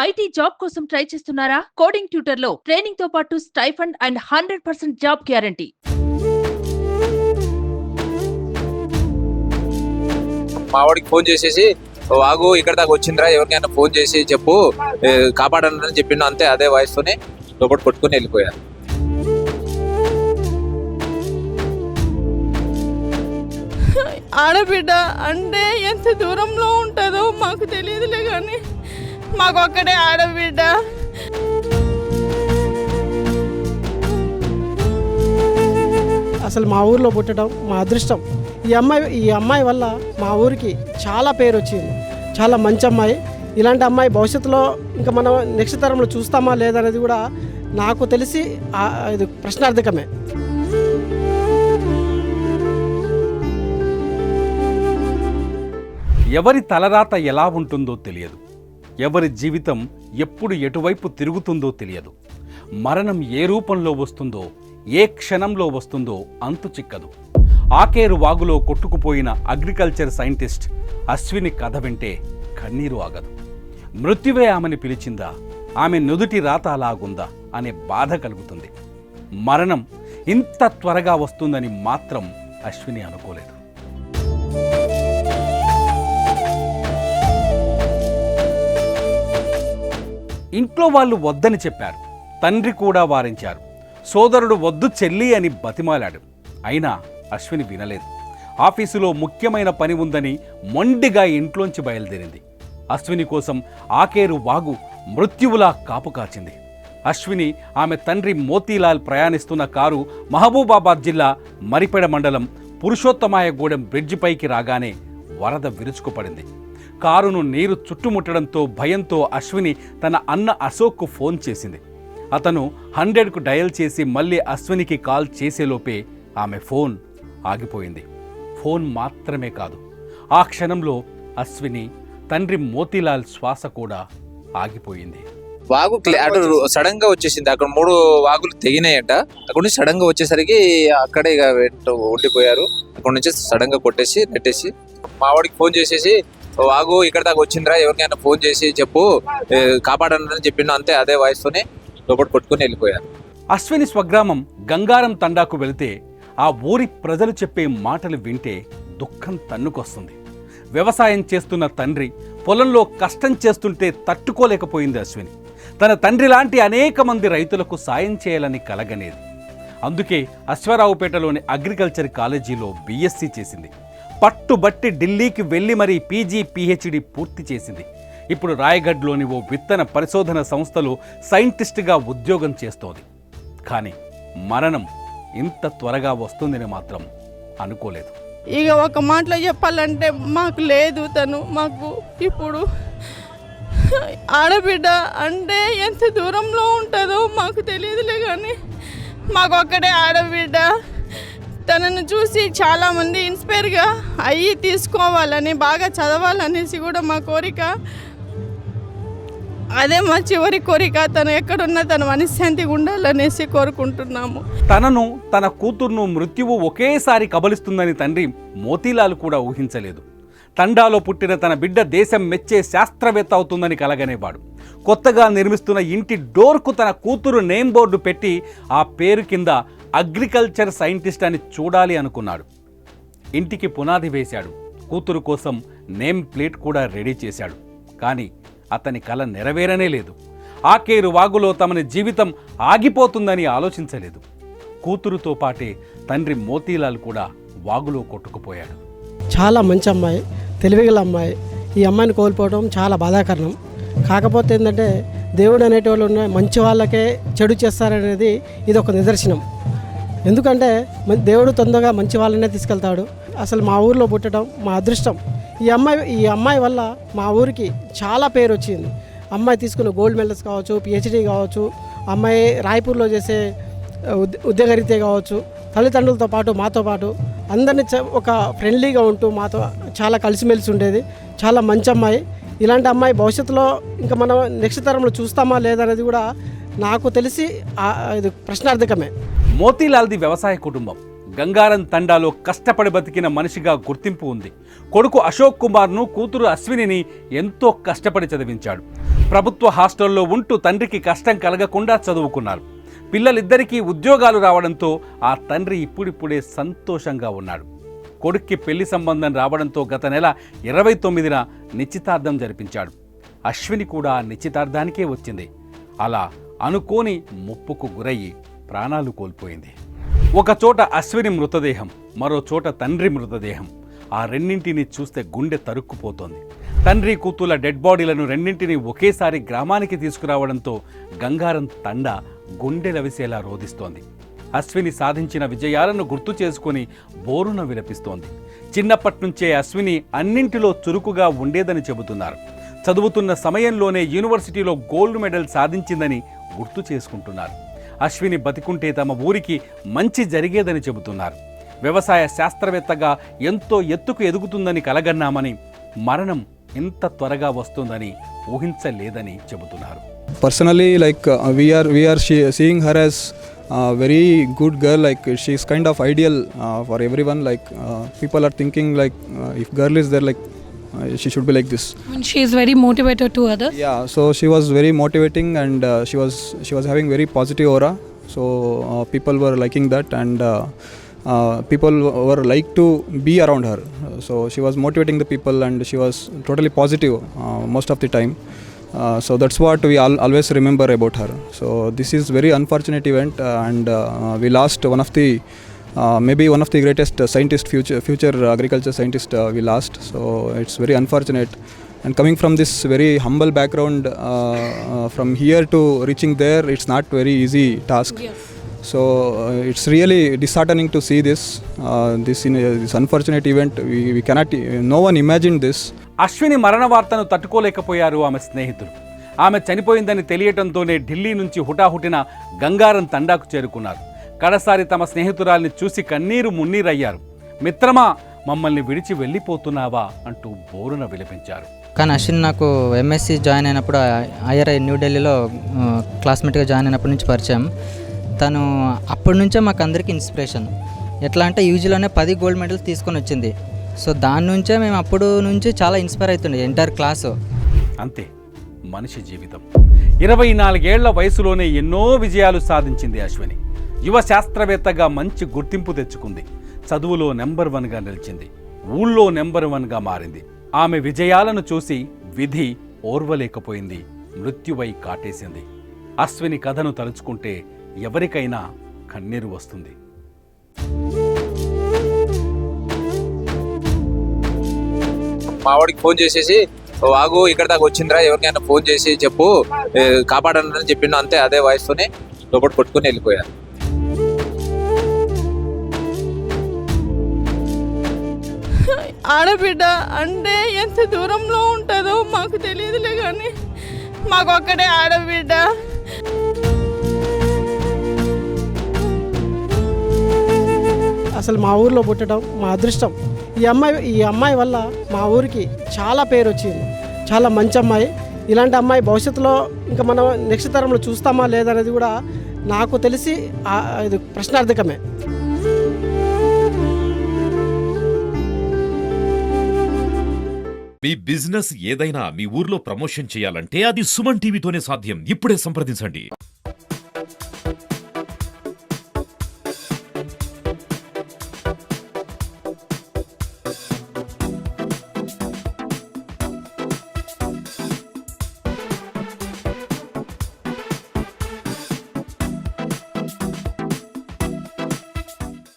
IT job కోసం try చేస్తున్నారా? Coding tutor లో ట్రైనింగ్ తో పాటు స్టైఫండ్ అండ్ 100% జాబ్ గ్యారంటీ. మా వాడికి ఫోన్ చేసేసి వాగు ఇక్కడ దాకా వచ్చిందిరా, ఎవరికైనా ఫోన్ చేసి చెప్పు కాపాడండి అని చెప్పిండు. అంతే, అదే వాయిస్ తోనే లోపల కొట్టుకుని వెళ్ళిపోయారు. ఆడబిడ్డ అంటే ఎంత దూరంలో ఉంటుందో మాకు తెలియదులే, కానీ మాకు ఒక్కడే ఆడబిడ్డ. అసలు మా ఊరిలో పుట్టడం మా అదృష్టం. ఈ అమ్మాయి వల్ల మా ఊరికి చాలా పేరు వచ్చింది. చాలా మంచి అమ్మాయి. ఇలాంటి అమ్మాయి భవిష్యత్తులో ఇంకా మనం నెక్స్ట్ తరంలో చూస్తామా లేదనేది కూడా నాకు తెలిసి ఇది ప్రశ్నార్థకమే. ఎవరి తలరాత ఎలా ఉంటుందో తెలియదు. ఎవరి జీవితం ఎప్పుడు ఎటువైపు తిరుగుతుందో తెలియదు. మరణం ఏ రూపంలో వస్తుందో, ఏ క్షణంలో వస్తుందో అంతు చిక్కదు. ఆకేరు వాగులో కొట్టుకుపోయిన అగ్రికల్చర్ సైంటిస్ట్ అశ్విని కథ వింటే కన్నీరు ఆగదు. మృత్యువే ఆమెను పిలిచిందా, ఆమె నుదుటి రాత అలాగుందా అనే బాధ కలుగుతుంది. మరణం ఇంత త్వరగా వస్తుందని మాత్రం అశ్విని అనుకోలేదు. ఇంట్లో వాళ్ళు వద్దని చెప్పారు. తండ్రి కూడా వారించారు. సోదరుడు వద్దు చెల్లి అని బతిమాలాడు. అయినా అశ్విని వినలేదు. ఆఫీసులో ముఖ్యమైన పని ఉందని మొండిగా ఇంట్లోంచి బయలుదేరింది. అశ్విని కోసం ఆకేరు వాగు మృత్యువులా కాపు కాచింది. అశ్విని, ఆమె తండ్రి మోతీలాల్ ప్రయాణిస్తున్న కారు మహబూబాబాద్ జిల్లా మరిపెడ మండలం పురుషోత్తమాయగూడెం బ్రిడ్జిపైకి రాగానే వరద విరుచుకుపడింది. కారును నీరు చుట్టుముట్టడంతో భయంతో అశ్విని తన అన్న అశోక్కు ఫోన్ చేసింది. అతను 100కు డయల్ చేసి మళ్ళీ అశ్వినికి కాల్ చేసేలోపే ఆమె ఫోన్ ఆగిపోయింది. ఫోన్ మాత్రమే కాదు, ఆ క్షణంలో అశ్విని తండ్రి మోతీలాల్ శ్వాస కూడా ఆగిపోయింది. వాగు అటు సడన్ గా వచ్చేసింది. అక్కడ 3 వాగులు తెగినాయట. అక్కడ నుంచి సడన్ గా వచ్చేసరికి అక్కడే ఉండిపోయారు. అక్కడ నుంచి సడన్ గా కొట్టేసి నెట్టేసి మా వాడికి ఫోన్ చేసేసి వాగు ఇక్కడ దాకా వచ్చిందిరా, ఎవరికైనా ఫోన్ చేసి చెప్పు కాపాడండి అని చెప్పిండు. అంతే, అదే వాయిస్ తోనే లోపల కొట్టుకుని వెళ్ళిపోయారు. అశ్విని స్వగ్రామం గంగారం తండాకు వెళితే ఆ ఊరి ప్రజలు చెప్పే మాటలు వింటే దుఃఖం తన్నుకొస్తుంది. వ్యవసాయం చేస్తున్న తండ్రి పొలంలో కష్టం చేస్తుంటే తట్టుకోలేకపోయింది అశ్విని. తన తండ్రి లాంటి అనేక మంది రైతులకు సాయం చేయాలని కలగనేది. అందుకే అశ్వారావుపేటలోని అగ్రికల్చర్ కాలేజీలో బీఎస్సీ చేసింది. పట్టుబట్టి ఢిల్లీకి వెళ్ళి మరీ పీజీ పీహెచ్డీ పూర్తి చేసింది. ఇప్పుడు రాయగఢ్లోని ఓ విత్తన పరిశోధన సంస్థలో సైంటిస్ట్గా ఉద్యోగం చేస్తోంది. కానీ మరణం ఇంత త్వరగా వస్తుందని మాత్రం అనుకోలేదు. ఇక ఒక మాటలో చెప్పాలంటే మాకు లేదు తను. మాకు ఇప్పుడు ఆడబిడ్డ అంటే ఎంత దూరంలో ఉంటుందో మాకు తెలియదులే, కానీ మాకు ఒక్కడే ఆడబిడ్డ. తనను చూసి చాలామంది ఇన్స్పైర్గా అయ్యి తీసుకోవాలని, బాగా చదవాలనేసి కూడా మా కోరిక. అదే మా చివరి కోరిక. తను ఎక్కడున్నా తను మనశ్శాంతిగా ఉండాలనేసి కోరుకుంటున్నాము. తనను, తన కూతుర్ను మృత్యువు ఒకేసారి కబలిస్తుందని తండ్రి మోతీలాల్ కూడా ఊహించలేదు. తండాలో పుట్టిన తన బిడ్డ దేశం మెచ్చే శాస్త్రవేత్త అవుతుందని కలగనేవాడు. కొత్తగా నిర్మిస్తున్న ఇంటి డోర్కు తన కూతురు నేమ్ బోర్డు పెట్టి ఆ పేరు కింద అగ్రికల్చర్ సైంటిస్ట్ అని చూడాలి అనుకున్నాడు. ఇంటికి పునాది వేశాడు. కూతురు కోసం నేమ్ ప్లేట్ కూడా రెడీ చేశాడు. కానీ అతని కల నెరవేరనే లేదు. ఆకేరు వాగులో తమని జీవితం ఆగిపోతుందని ఆలోచించలేదు. కూతురుతో పాటే తండ్రి మోతీలాల్ కూడా వాగులో కొట్టుకుపోయాడు. చాలా మంచి అమ్మాయి, తెలివిగల అమ్మాయి. ఈ అమ్మాయిని కోల్పోవడం చాలా బాధాకరణం. కాకపోతే ఏంటంటే దేవుడు అనేటోళ్ళు ఉన్న మంచి వాళ్ళకే చెడు చేస్తారనేది ఇది ఒక నిదర్శనం. ఎందుకంటే దేవుడు తొందరగా మంచి వాళ్ళనే తీసుకెళ్తాడు. అసలు మా ఊరిలో పుట్టడం మా అదృష్టం. ఈ అమ్మాయి వల్ల మా ఊరికి చాలా పేరు వచ్చింది. అమ్మాయి తీసుకున్న గోల్డ్ మెడల్స్ కావచ్చు, పిహెచ్డీ కావచ్చు, అమ్మాయి రాయ్పూర్లో చేసే ఉద్యోగరీత్యా కావచ్చు, తల్లిదండ్రులతో పాటు మాతో పాటు అందరినీ ఒక ఫ్రెండ్లీగా ఉంటూ మాతో చాలా కలిసిమెలిసి ఉండేది. చాలా మంచి అమ్మాయి. ఇలాంటి అమ్మాయి భవిష్యత్తులో ఇంకా మనం నెక్స్ట్ తరంలో చూస్తామా లేదనేది కూడా నాకు తెలిసి ఇది ప్రశ్నార్థకమే. మోతీలాల్ది వ్యవసాయ కుటుంబం. గంగారం తండాలో కష్టపడి బతికిన మనిషిగా గుర్తింపు ఉంది. కొడుకు అశోక్ కుమార్ను, కూతురు అశ్వినిని ఎంతో కష్టపడి చదివించాడు. ప్రభుత్వ హాస్టల్లో ఉంటూ తండ్రికి కష్టం కలగకుండా చదువుకున్నారు. పిల్లలిద్దరికీ ఉద్యోగాలు రావడంతో ఆ తండ్రి ఇప్పుడిప్పుడే సంతోషంగా ఉన్నాడు. కొడుక్కి పెళ్లి సంబంధం రావడంతో గత నెల 29న నిశ్చితార్థం జరిపించాడు. అశ్విని కూడా నిశ్చితార్థానికే వచ్చింది. అలా అనుకోని ముప్పుకు గురయ్యి ప్రాణాలు కోల్పోయింది. ఒక చోట అశ్విని మృతదేహం, మరో చోట తండ్రి మృతదేహం. ఆ రెండింటిని చూస్తే గుండె తరుక్కుపోతోంది. తండ్రి కూతుల డెడ్ బాడీలను రెండింటిని ఒకేసారి గ్రామానికి తీసుకురావడంతో గంగారం తండా గుండెలవిసేలా రోధిస్తోంది. అశ్విని సాధించిన విజయాలను గుర్తు చేసుకుని బోరున విలపిస్తోంది. చిన్నప్పటి నుంచే అశ్విని అన్నింటిలో చురుకుగా ఉండేదని చెబుతున్నారు. చదువుతున్న సమయంలోనే యూనివర్సిటీలో గోల్డ్ మెడల్ సాధించిందని గుర్తు చేసుకుంటున్నారు. అశ్విని బతికుంటే తమ ఊరికి మంచి జరిగేదని చెబుతున్నారు. వ్యవసాయ శాస్త్రవేత్తగా ఎంతో ఎత్తుకు ఎదుగుతుందని కలగన్నామని, మరణం ఇంత త్వరగా వస్తుందని ఊహించలేదని చెబుతున్నారు. Personally, like we are seeing her as a very good girl. Like she's kind of ideal for everyone. Like people are thinking like if girl is there, like she should be like this. I mean, she is very motivated to others. Yeah, so she was very motivating, and she was having very positive aura. So people were liking that, and people were like to be around her. So she was motivating the people, and she was totally positive most of the time. So that's what we always remember about her. So this is very unfortunate event, and we lost one of the maybe one of the greatest scientist, future agriculture scientist we lost. So it's very unfortunate. And coming from this very humble background, from here to reaching there, it's not very easy task. Yes. So it's really disheartening to see this unfortunate event. We cannot, no one imagined this. Ashwini మరణ వార్తను తట్టుకోలేకపోయారు ఆమె స్నేహితులు. ఆమె చనిపోయిందని తెలియటంతోనే ఢిల్లీ నుంచి హుటాహుటిన గంగారం తండాకు చేరుకున్నారు. కడసారి తమ స్నేహితురాల్ని చూసి కన్నీరు మున్నీరయ్యారు. మిత్రమా, మమ్మల్ని విడిచి వెళ్ళిపోతున్నావా అంటూ బోరున విలపించారు. కానీ అశ్విన్ నాకు ఎంఎస్సి జాయిన్ అయినప్పుడు ఐఆర్ఐ న్యూఢిల్లీలో క్లాస్మేట్గా జాయిన్ అయినప్పటి నుంచి పరిచయం. తను అప్పటి నుంచే మాకు అందరికీ ఇన్స్పిరేషన్. ఎట్లా అంటే యూజీలోనే 10 గోల్డ్ మెడల్స్ తీసుకొని వచ్చింది. సో దాని నుంచే మేము అప్పుడు నుంచి చాలా ఇన్స్పైర్ అవుతుండే ఎంటైర్ క్లాసు. అంతే మనిషి జీవితం. 24 ఏళ్ల వయసులోనే ఎన్నో విజయాలు సాధించింది అశ్విని. యువ శాస్త్రవేత్తగా మంచి గుర్తింపు తెచ్చుకుంది. చదువులో నెంబర్ 1గా నిలిచింది. ఊళ్ళో నెంబర్ 1గా మారింది. ఆమె విజయాలను చూసి విధి ఓర్వలేకపోయింది. మృత్యువై కాటేసింది. అశ్విని కథను తలుచుకుంటే ఎవరికైనా కన్నీరు వస్తుంది. మావాడికి ఫోన్ చేసేసి, వాగు ఇక్కడ దాకా వచ్చిందిరా, ఎవరికైనా ఫోన్ చేసి చెప్పు కాపాడని చెప్పిండు. అంతే, అదే వాయిస్ తోనే లోపల కొట్టుకుని వెళ్ళిపోయారు. ఆడబిడ్డ అంటే ఎంత దూరంలో ఉంటుందో మాకు తెలియదులే, కానీ మాకు ఒక్కడే ఆడబిడ్డ. అసలు మా ఊరిలో పుట్టడం మా అదృష్టం. ఈ అమ్మాయి వల్ల మా ఊరికి చాలా పేరు వచ్చింది. చాలా మంచి అమ్మాయి. ఇలాంటి అమ్మాయి భవిష్యత్తులో ఇంకా మనం నెక్స్ట్ తరంలో చూస్తామా లేదనేది కూడా నాకు తెలిసి ఇది ప్రశ్నార్థకమే. మీ బిజినెస్ ఏదైనా మీ ఊర్లో ప్రమోషన్ చేయాలంటే అది సుమన్ టీవీతోనే సాధ్యం. ఇప్పుడే సంప్రదించండి.